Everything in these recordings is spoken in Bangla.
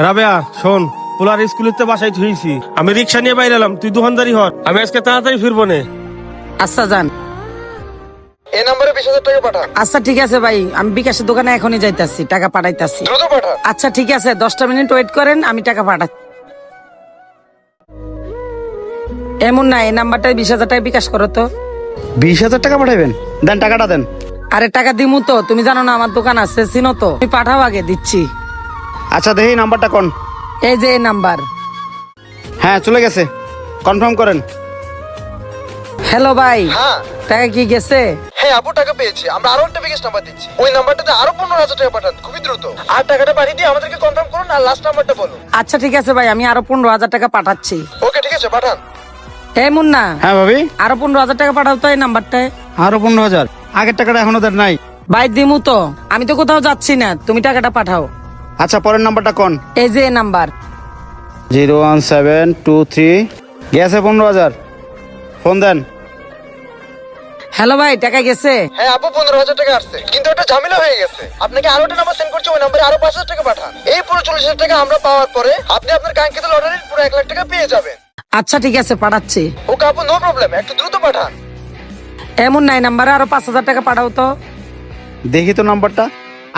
রাবেয়া শোন, পোলার স্কুলের বাসায় থুইছি, আমি রিক্সা নিয়ে বাইরে এলাম, তুই দোকানদারি হর, আমি আজকে তাড়াতাড়ি ফিরবো নে। আচ্ছা যান। এই নম্বরে 20,000 টাকা পাঠান। আচ্ছা ঠিক আছে ভাই, আমি বিকাশের দোকানে এখনই যাইতাছি, টাকা পাঠাইতাছি। দ্রুত পাঠান। আচ্ছা ঠিক আছে, 10টা মিনিট ওয়েট করেন, আমি টাকা পাঠাচ্ছি। এমন না, এই নাম্বারটায় 20,000 টাকা বিকাশ করো তো। 20,000 টাকা পাঠাবেন? দেন টাকাটা দেন। আরে টাকা দিমু তো, তুমি জানো না আমার দোকান আছে, চিনো তো, তুমি পাঠাও, আগে দিচ্ছি। আচ্ছা দেখি নাম্বারটা কোন। এই যে এই নাম্বার। হ্যাঁ চলে গেছে, কনফার্ম করেন। হ্যালো ভাই, হ্যাঁ টাকা কি গেছে? হ্যাঁ আপু টাকা পেয়েছি, আমরা আরো একটা বিকাশ নাম্বার দিচ্ছি, ওই নাম্বারটাতে আরো 15,000 টাকা পাঠান খুবই দ্রুত। আর টাকাটা পাঠিয়ে দিয়ে আমাদেরকে কনফার্ম করুন আর লাস্ট নাম্বারটা বলুন। আচ্ছা ঠিক আছে ভাই, আমি আরো 15,000 টাকা পাঠাচ্ছি। ওকে ঠিক আছে পাঠান। এই মুন্না, হ্যাঁ ভাবি, আরো 15,000 টাকা পাঠাও তো এই নাম্বারটায়। আরো 15,000? আগের টাকাটা এখনো দেন নাই। ভাই দিমু তো, আমি তো কোথাও যাচ্ছি না, তুমি টাকাটা পাঠাও। আচ্ছা পরের নাম্বারটা কোন? এই যে এই নাম্বার। 01723 গেছে 15,000, ফোন দেন। হ্যালো ভাই, টাকা গেছে? হ্যাঁ আপু 15,000 টাকা আসছে, কিন্তু একটা ঝামেলা হয়ে গেছে। আপনাকে আরো একটা নাম্বার সেন্ড করছি, ওই নাম্বারে আরো 5,000 টাকা পাঠান। এই পুরো 40,000 টাকা আমরা পাওয়ার পরে আপনি আপনার কাঙ্ক্ষিত লটারির পুরো 1 লাখ টাকা পেয়ে যাবেন। আচ্ছা ঠিক আছে, পাঠাচ্ছি। ওকে আপু নো প্রবলেম, একটু দ্রুত পাঠান। এমন নাই, নাম্বারে আরো 5,000 টাকা পাঠাও তো। দেখি তো নাম্বারটা।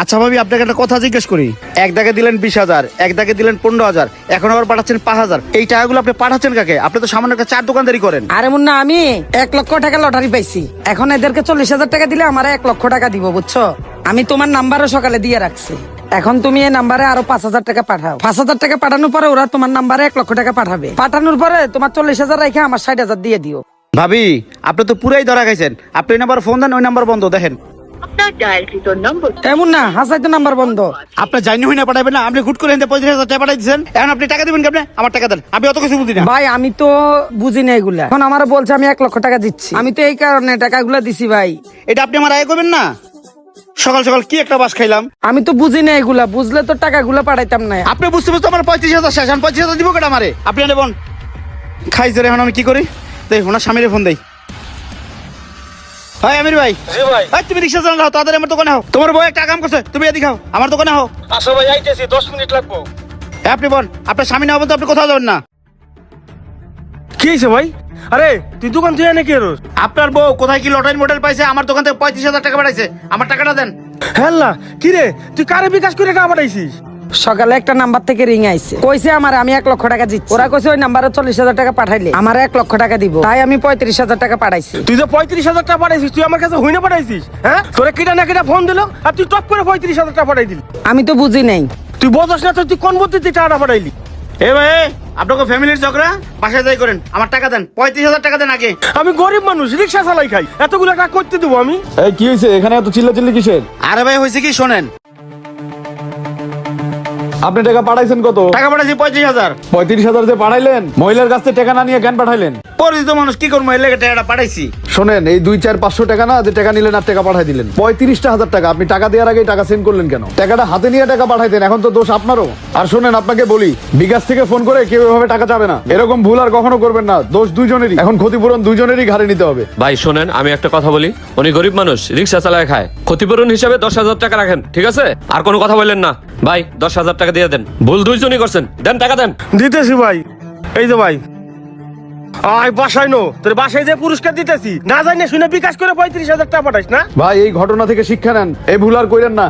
আচ্ছা ভাবি, আপনাকে একটা কথা জিজ্ঞেস করি, এক দাগে দিলেন 20,000, এক দাগে দিলেন 15,000, এখন আবার পাঠাচ্ছেন 5,000। এই টাকাগুলো আপনি পাঠাচ্ছেন কাকে? আপনি তো সামান্য একটা চার দোকানদারি করেন। আরে মুন্না, আমি 1 লক্ষ টাকা লটারি পাইছি, এখন এদেরকে 40,000 টাকা দিলে আমার 1 লক্ষ টাকা দিব, বুঝছো? আমি তোমার নাম্বারও সকালে দিয়ে রাখছি, এখন তুমি এই নাম্বারে আরো 5,000 টাকা পাঠাও। 5,000 টাকা পাঠানোর পরে ওরা তোমার নাম্বারে 1 লক্ষ টাকা পাঠাবে। পাঠানোর পরে তোমার 40,000 রেখে আমার 60,000 দিয়ে দিও। ভাবি আপনি তো পুরাই ধরা খাইছেন, আপনি ওই নাম্বার ফোন দেন, ওই নাম্বার বন্ধ দেখেন। আপনার ডায়ালকৃত নম্বর এমন না, হাসাই তো নাম্বার বন্ধ। আপনি জানি হই না পাঠাবেন না, আপনি হুট করে 35,000 টাকা পাঠাই দিচ্ছেন, এখন আপনি টাকা দিবেন কেমনে? আমার টাকা দেন, আমি অত কিছু বুঝি না। ভাই আমি তো বুঝি না এগুলা, এখন আমার বলছে আমি 1 লক্ষ টাকা দিচ্ছি, আমি তো এই কারণে টাকাগুলা দিছি ভাই। এটা আপনি আমার আয় করবেন না? সকাল সকাল কি একটা বাস খাইলাম। আমি তো বুঝি না এগুলা, বুঝলে তো টাকাগুলা পাঠাইতাম না। আপনি বুঝতে বুঝতে আমার 35,000 শেষ, 35,000 দিব কেটা আমারে? আপনি নেবেন খাইছে রে, এখন আমি কি করি? দেখ ওনার স্বামীরে ফোন দেই। হয় আমির ভাই। জি ভাই। এই তুমি রিক্সা চালাও, তাদের আমার দোকানে হও, তোমার বউ একটা কাম করছে, তুমি এদিকে হও, আমার দোকানে হও। আচ্ছা ভাই, আইতেছি, 10 মিনিট লাগবো। আপনি বল, আপনার স্বামী না হবেন তো আপনি কোথাও যাবেন না। কি হয়েছে ভাই? আরে তুই দোকান তুই নাকি রোজ? আপনার বউ কোথায় কি লটারি মডেল পাইছে, আমার দোকান থেকে 35,000 টাকা পাঠাইছে, আমার টাকাটা দেন। হ্যাঁ কি রে, তুই কারে বিকাশ করে টাকা পাঠাইছিস? সকালে একটা নাম্বার থেকে রিং আইছে, কইছে আমার আমি 1 লক্ষ টাকা দিচ্ছি। ওরা কইছে ওই নাম্বারে 40,000 টাকা পাঠাইলে আমার 1 লক্ষ টাকা দিব, তাই আমি 35,000 টাকা পাঠাইছি। তুই যে 35,000 টাকা পাঠাইছিস, তুই আমার কাছে হইনা পাঠাইছিস? হ্যাঁ, তোরে কিটা না কিটা ফোন দিল আর তুই টপ করে 35,000 টাকা পাঠাই দিলি। আমি তো বুঝি নাই। তুই বোঝাস না, তুই কোন বুদ্ধিতে টাকাটা পাঠাইলি? এ ভাই, আপনাকে ফ্যামিলির ঝগড়া বাসায় যাই করেন, আমার টাকা দেন, 35,000 টাকা দেন আগে। আমি গরিব মানুষ, রিক্সা চালাই খাই, এতগুলো টাকা করতে দেবো আমি? এই কি হয়েছে এখানে এত চিল্লাচিল্লি কিসের? আরে ভাই হয়েছে কি শোনেন, আপনি টাকা পাঠাইছেন কত? টাকা পাঠাইছি 35,000। 35,000 যে পাঠাইলেন, মহিলার কাছ থেকে টাকা না নিয়ে কেন পাঠাইলেন? পরিচিত মানুষ কি করবো, এর লেগে টাকাটা পাঠাইছি। শোনেন, এই 2-4-500 টাকা না যে টাকা নিলেন আর টাকা পাঠাই দিলেন, 35,000 টাকা আপনি টাকা দেওয়ার আগে টাকা সেন্ড করলেন কেন? টাকাটা হাতে নিয়ে টাকা পাঠাইতেন, এখন তো দোষ আপনারও। আর শোনেন, আপনাকে বলি, বিকাশ থেকে ফোন করে কেউ এভাবে টাকা চাবে না, এরকম ভুল আর কখনো করবেন না, দোষ দুইজনেরই, এখন ক্ষতিপূরণ দুইজনেরই ঘাড়ে নিতে হবে। ভাই শোনেন, আমি একটা কথা বলি, উনি গরিব মানুষ, রিক্সা চালায় খায়, ক্ষতিপূরণ হিসাবে 10,000 টাকা রাখেন, ঠিক আছে? আর কোনো কথা বললেন না ভাই, 10,000 টাকা দিয়ে দেন, ভুল দুইজনই করছেন, দেন টাকা দেন। দিতেছি ভাই, এই যে ভাই, আয় বাসায় নো, তোর বাসায় যে পুরস্কার দিতেছি, না জানি শুনে বিকাশ করে 35,000 টাকা পাঠাইস না। ভাই এই ঘটনা থেকে শিক্ষা নেন, এই ভুল আর করেন না।